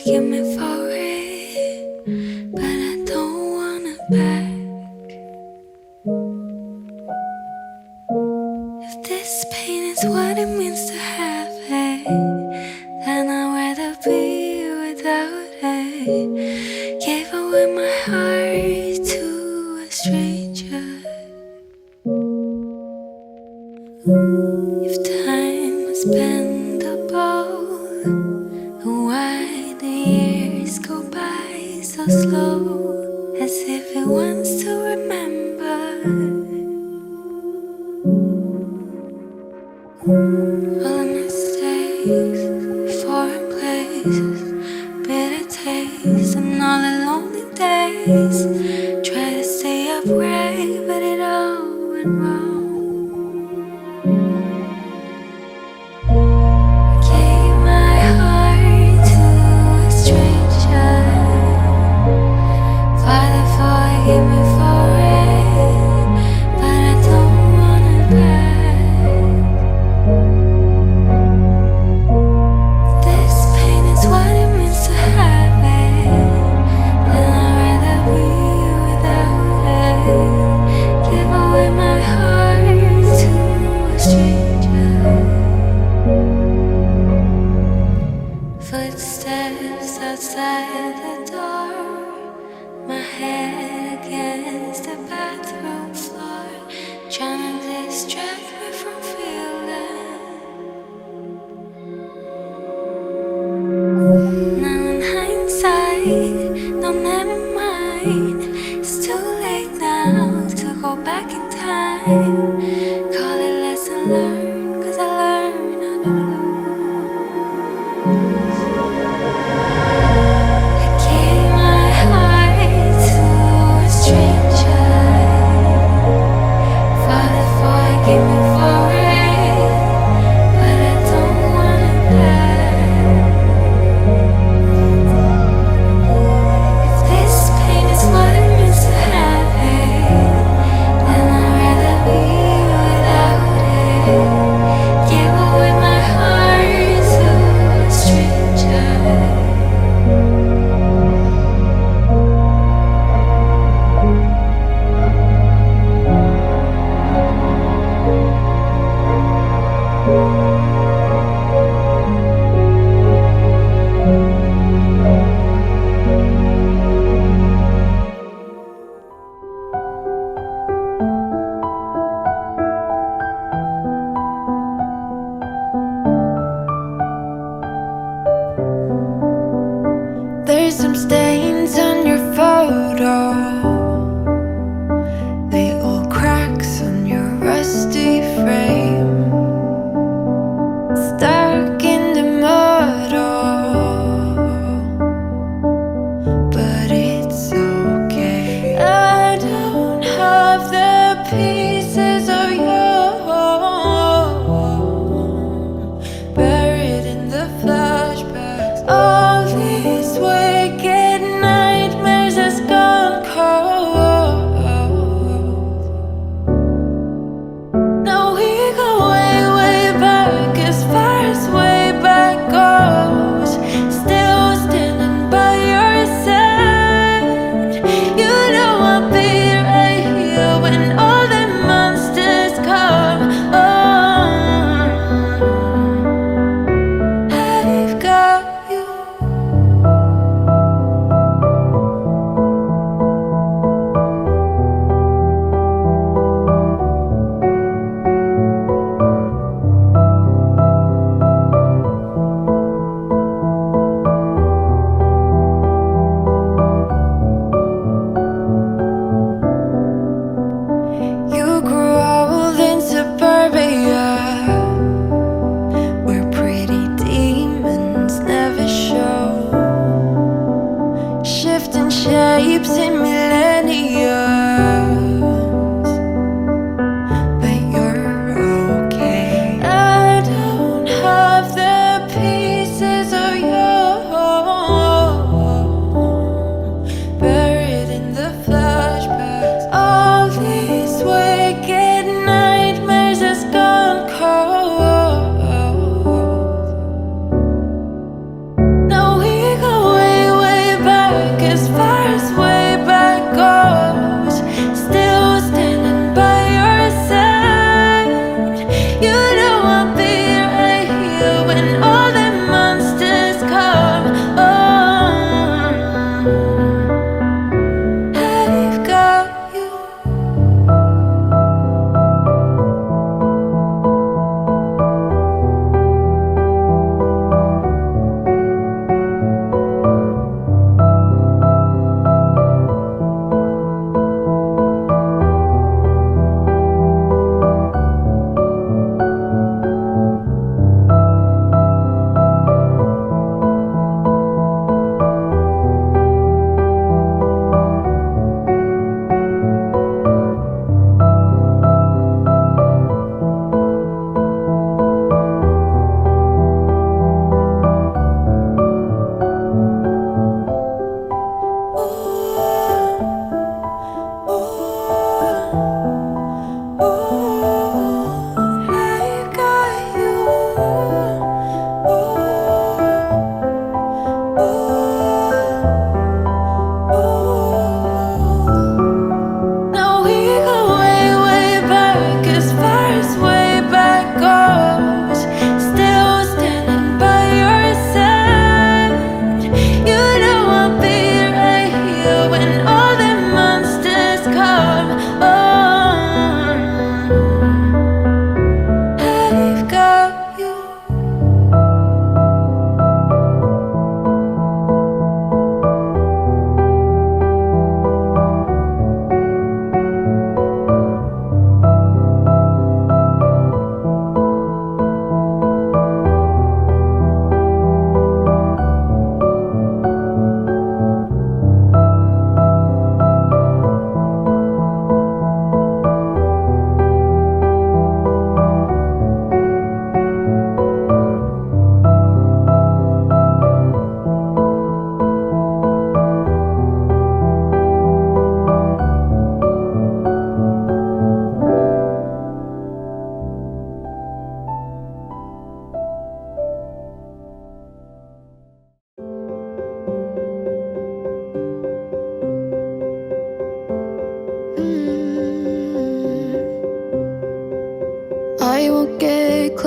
forgive me for it, but I don't want it back. If this pain is what it means to have it, then I'd rather be without it. Gave away my heart to a stranger. If time has been double, why the years go by so slow, as if it wants to remember all the mistakes, foreign places, bitter tastes, and all the lonely days. Try to stay upright, but it all went wrong. Gave my heart to a stranger. Father, forgive me for it, but I don't want it back. This pain is what it means to have it, then I'd rather be without it. Give away my heart to a stranger. Footsteps outside the door, my head against the bathroom floor, trying to distract me from feeling. Now in hindsight, no, never mind. It's too late now to go back in time. Call it lesson learned, 'cause I learned how to lose. I gave my heart to a stranger. Father, forgive me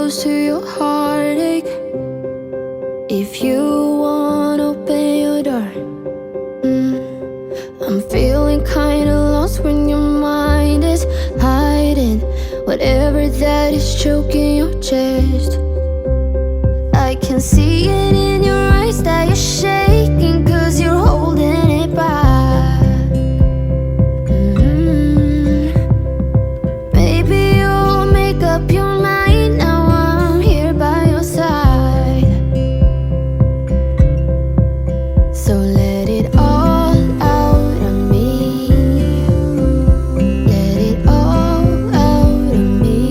close to your heartache. If you want, open your door. I'm feeling kinda lost when your mind is hiding whatever that is choking your chest. I can see it in your eyes that you're shaking, 'cause you're holding it back. Maybe you'll make up your mind. Now I'm here by your side. So let it all out of me. Let it all out of me.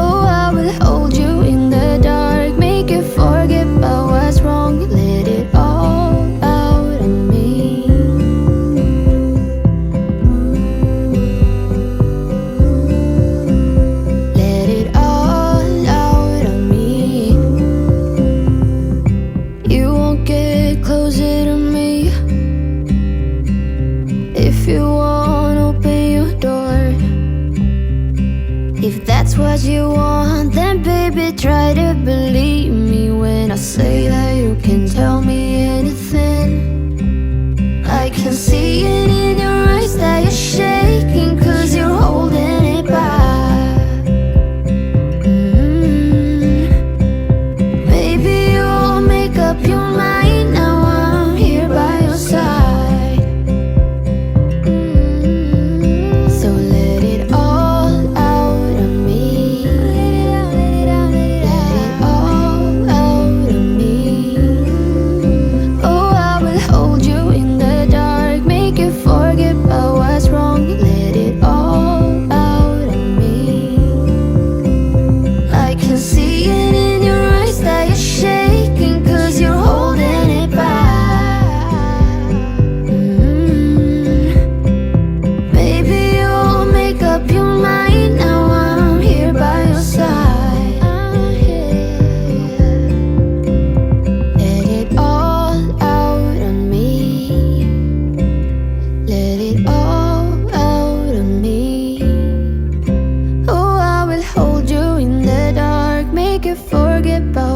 Oh, I will hold you in the dark, make you forget about what's wrong. Let it all out of me. Let it all out of me. You won't get closer to me. If you want, open your door. If that's what you want, then baby, try to believe me when I say that you can tell me anything. I can see it in your eyes that you're shaking, 'cause you're holding it back. Maybe you'll make up your mind. Now I'm here by your side. So let it all out of me. Let it all out of me. Oh, I will hold you in the dark, make you forget about what's wrong. Let it all out of me. I can see it in your eyes that you're shaking, 'cause you're holding it back. Maybe you'll make up your mind. Now I'm here by your side. Let it all out of me. Let it all out of me. Oh, I will hold you in the dark, make you forget about